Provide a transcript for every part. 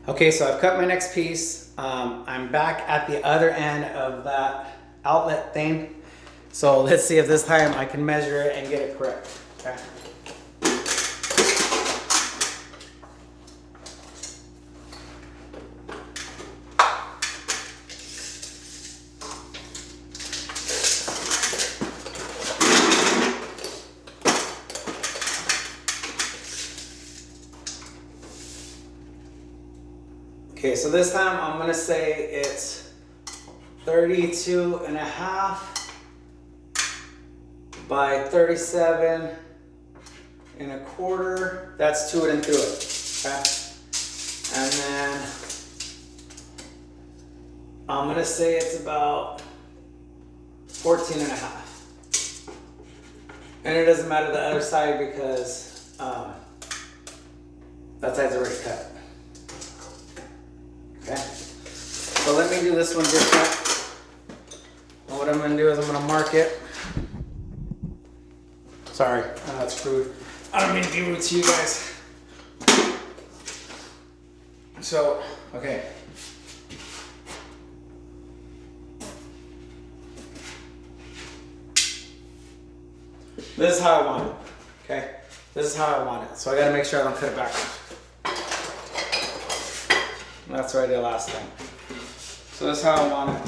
Okay, so I've cut my next piece. I'm back at the other end of that outlet thing. So let's see if this time I can measure it and get it correct. Okay. Okay, so this time I'm gonna say it's 32 and a half by 37 and a quarter. That's to it and through it, okay? And then I'm gonna say it's about 14 and a half. And it doesn't matter the other side because that side's already cut. Okay, so let me do this one different. And what I'm going to do is I'm going to mark it. Sorry, that's rude. I don't mean to be rude to you guys. So, okay. This is how I want it, okay? This is how I want it. So I got to make sure I don't cut it backwards. And that's what I did last time. So that's how I want it.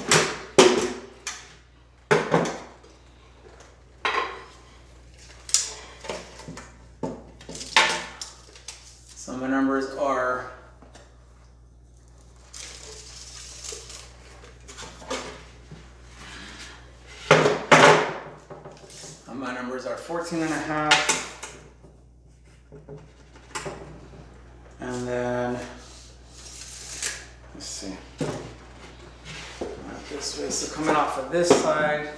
So my numbers are my numbers are 14 and a half. And then let's see. This way. So coming off of this side,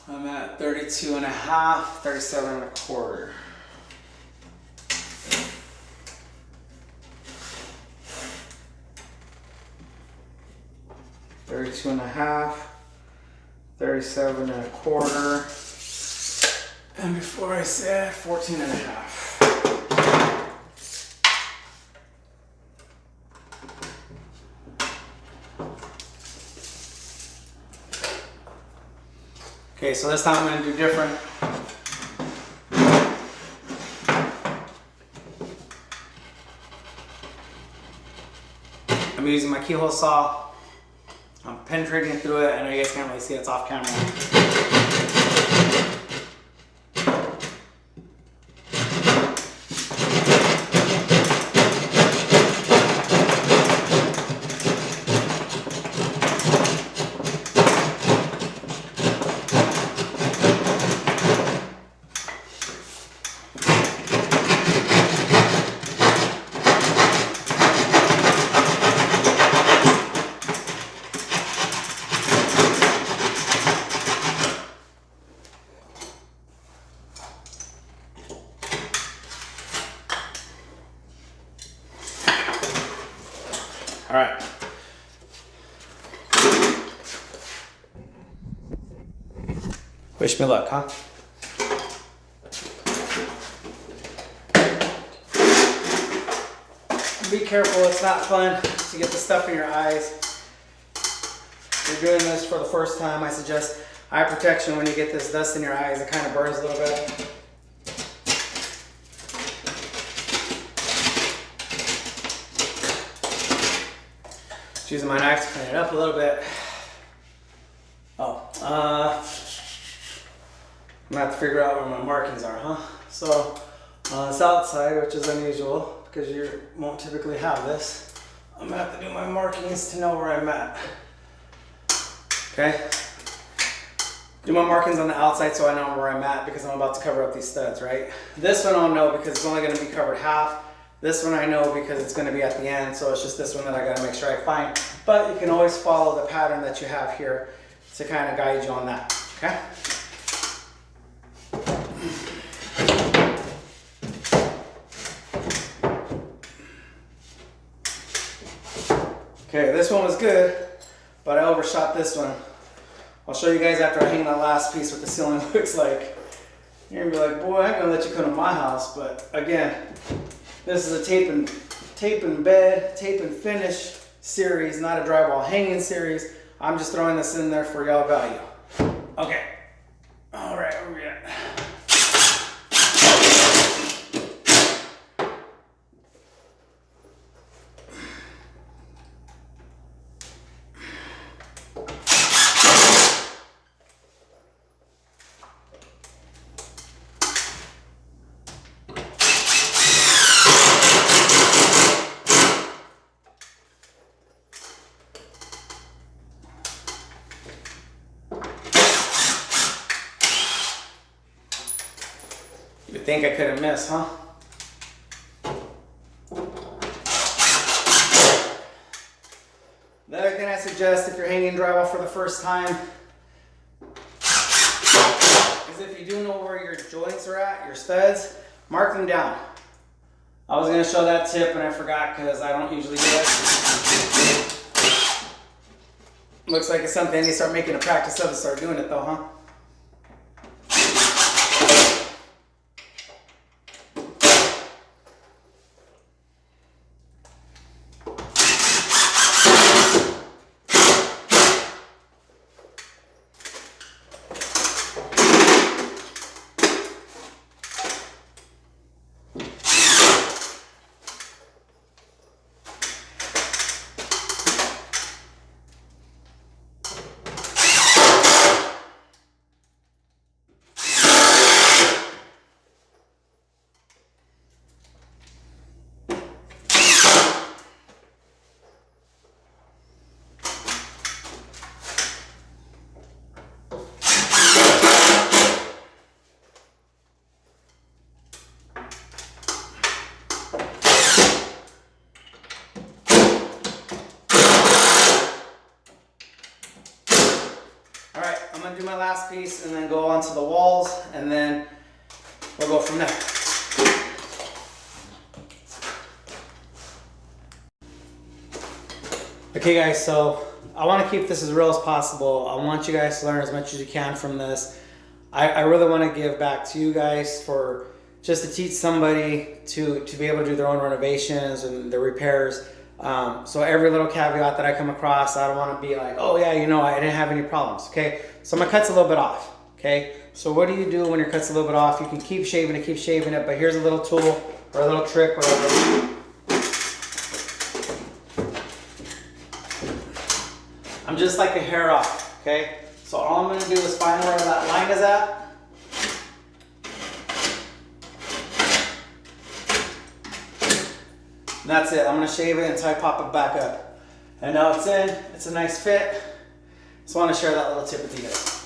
I'm at 32 and a half, 37 and a quarter. $32 and a half, 37 and a quarter, and before I said 14 and a half. Okay, so this time I'm going to do different. I'm using my keyhole saw. I'm penetrating through it. I know you guys can't really see it, it's off camera. All right. Wish me luck, huh? Be careful, it's not fun to get the stuff in your eyes. If you're doing this for the first time, I suggest eye protection when you get this dust in your eyes. It kind of burns a little bit. Just using my knife to clean it up a little bit. Oh, I'm gonna have to figure out where my markings are, huh? So, on the south side, which is unusual because you won't typically have this, I'm gonna have to do my markings to know where I'm at. Okay? Do my markings on the outside so I know where I'm at because I'm about to cover up these studs, right? This one I'll know because it's only gonna be covered half. This one I know because it's going to be at the end, so it's just this one that I got to make sure I find. But you can always follow the pattern that you have here to kind of guide you on that, okay? Okay, this one was good, but I overshot this one. I'll show you guys after I hang that last piece what the ceiling looks like. You're gonna be like, boy, I ain't gonna let you come to my house, but again, this is a taping tape and bed, tape and finish series, not a drywall hanging series. I'm just throwing this in there for y'all value. Okay. All right, where we at? You think I couldn't miss, huh? The other thing I suggest if you're hanging drywall for the first time is if you do know where your joints are at, your studs, mark them down. I was going to show that tip and I forgot because I don't usually do it. Looks like it's something I need to start making a practice of to start doing it though, huh? Alright, I'm going to do my last piece and then go onto the walls and then we'll go from there. Okay guys, so I want to keep this as real as possible. I want you guys to learn as much as you can from this. I really want to give back to you guys for just to teach somebody to be able to do their own renovations and their repairs. So every little caveat that I come across, I don't want to be like, oh yeah, you know, I didn't have any problems, okay? So my cut's a little bit off, okay? So what do you do when your cut's a little bit off? You can keep shaving it, but here's a little tool or a little trick, whatever. I'm just like a hair off, okay? So all I'm gonna do is find where that line is at. And that's it. I'm gonna shave it until I pop it back up. And now it's in, it's a nice fit. Just wanna share that little tip with you guys.